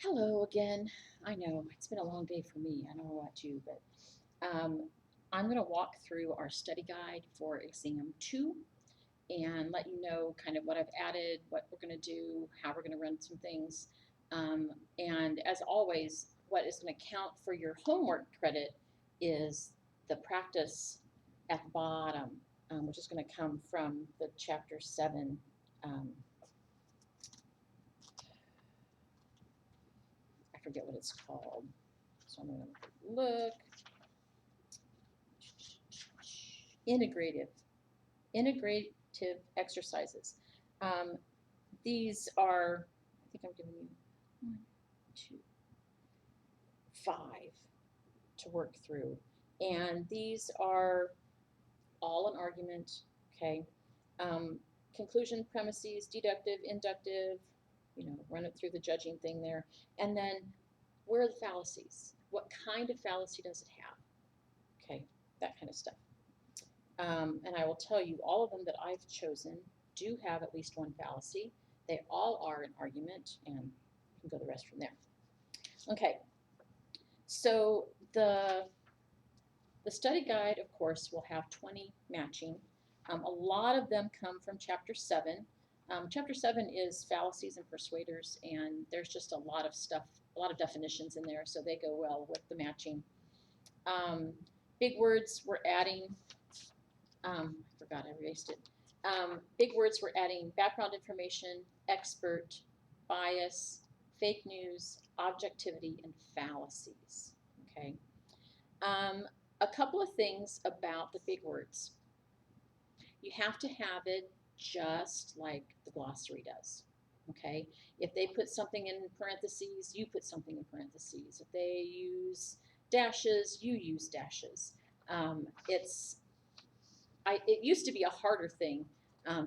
Hello again. I know it's been a long day for me. I don't know about you, but I'm going to walk through our study guide for exam 2 and let you know kind of what I've added, what we're going to do, how we're going to run some things. And as always, what is going to count for your homework credit is the practice at the bottom, which is going to come from the chapter 7. I forget what it's called. So I'm going to look. Integrative exercises. Um, these are, I think I'm giving you 1, 2, 5 to work through. And these are all an argument, okay? Conclusion, premises, deductive, inductive, run it through the judging thing there. And then where are the fallacies? What kind of fallacy does it have? Okay, that kind of stuff. And I will tell you, all of them that I've chosen do have at least one fallacy. They all are an argument, and you can go the rest from there. Okay, so the study guide, of course, will have 20 matching. A lot of them come from Chapter 7. Chapter 7 is fallacies and persuaders, and there's just a lot of stuff, a lot of definitions in there, so they go well with the matching. Big words, we're adding I forgot, I erased it. Big words, we're adding background information, expert, bias, fake news, objectivity, and fallacies. Okay. A couple of things about the big words. You have to have it just like the glossary does. Okay. If they put something in parentheses, you put something in parentheses. If they use dashes, you use dashes. It used to be a harder thing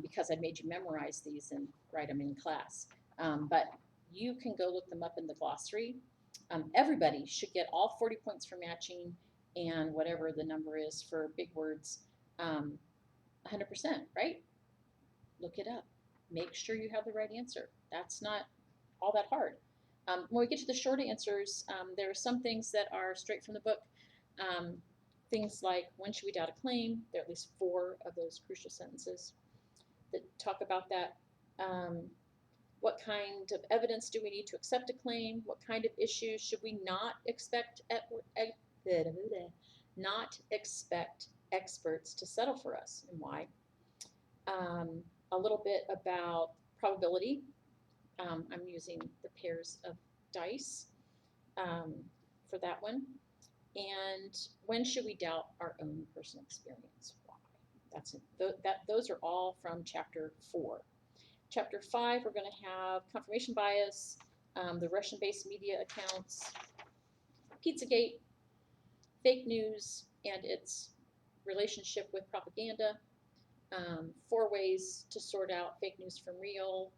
because I made you memorize these and write them in class. But you can go look them up in the glossary. Everybody should get all 40 points for matching and whatever the number is for big words, 100%, right? Look it up. Make sure you have the right answer. That's not all that hard. When we get to the short answers, there are some things that are straight from the book. Things like, when should we doubt a claim? There are at least 4 of those crucial sentences that talk about that. What kind of evidence do we need to accept a claim? What kind of issues should we not expect experts to settle for us, and why? A little bit about probability. I'm using the pairs of dice for that one. And when should we doubt our own personal experience? Why? That's it. Those are all from Chapter 4. Chapter 5, we're going to have confirmation bias, the Russian-based media accounts, Pizzagate, fake news, and its relationship with propaganda, 4 ways to sort out fake news from real,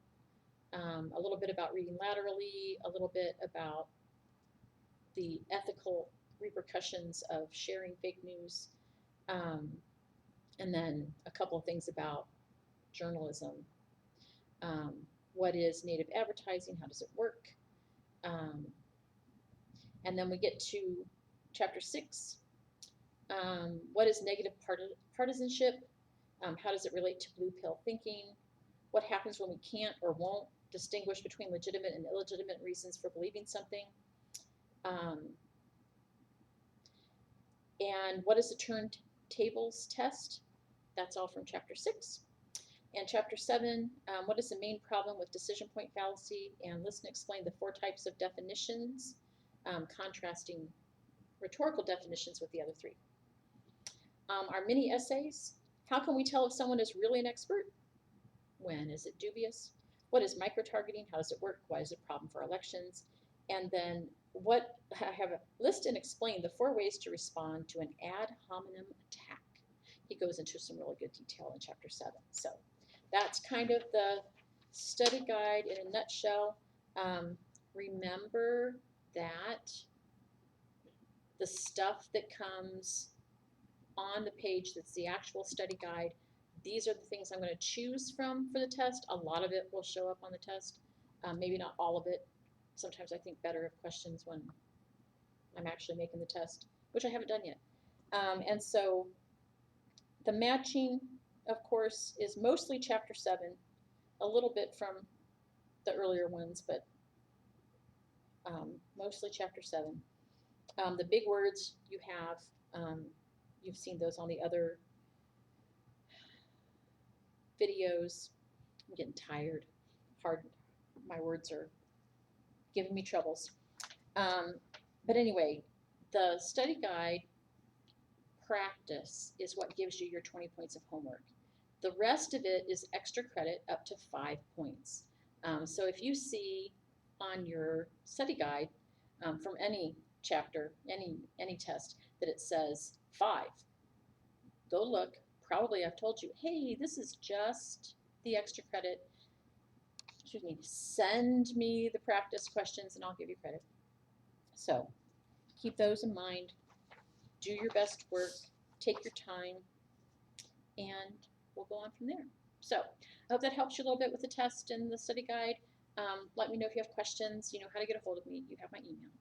a little bit about reading laterally, a little bit about the ethical repercussions of sharing fake news, and then a couple of things about journalism. What is native advertising? How does it work? And then we get to Chapter 6. What is negative partisanship? How does it relate to blue pill thinking? What happens when we can't or won't distinguish between legitimate and illegitimate reasons for believing something? And what is the turntables test? That's all from Chapter 6. And Chapter 7, what is the main problem with decision point fallacy? And listen and explain the 4 types of definitions, contrasting rhetorical definitions with the other 3. Our mini essays. How can we tell if someone is really an expert? When is it dubious? What is micro-targeting? How does it work? Why is it a problem for elections? And then I have listed and explained the 4 ways to respond to an ad hominem attack. He goes into some really good detail in Chapter 7. So that's kind of the study guide in a nutshell. Remember that the stuff that comes on the page that's the actual study guide, these are the things I'm going to choose from for the test. A lot of it will show up on the test, maybe not all of it. sometimes I think better of questions when I'm actually making the test, which I haven't done yet. And so the matching, of course, is mostly Chapter 7, a little bit from the earlier ones, but mostly Chapter 7. The big words you have, you've seen those on the other videos. I'm getting tired. My words are giving me troubles. But anyway, the study guide practice is what gives you your 20 points of homework. The rest of it is extra credit up to 5 points. So if you see on your study guide from any chapter, any test, that it says 5, go look. Probably I've told you, hey, this is just the extra credit. Excuse me, send me the practice questions and I'll give you credit. So keep those in mind. Do your best work. Take your time. And we'll go on from there. So I hope that helps you a little bit with the test and the study guide. Let me know if you have questions. You know how to get a hold of me. You have my email.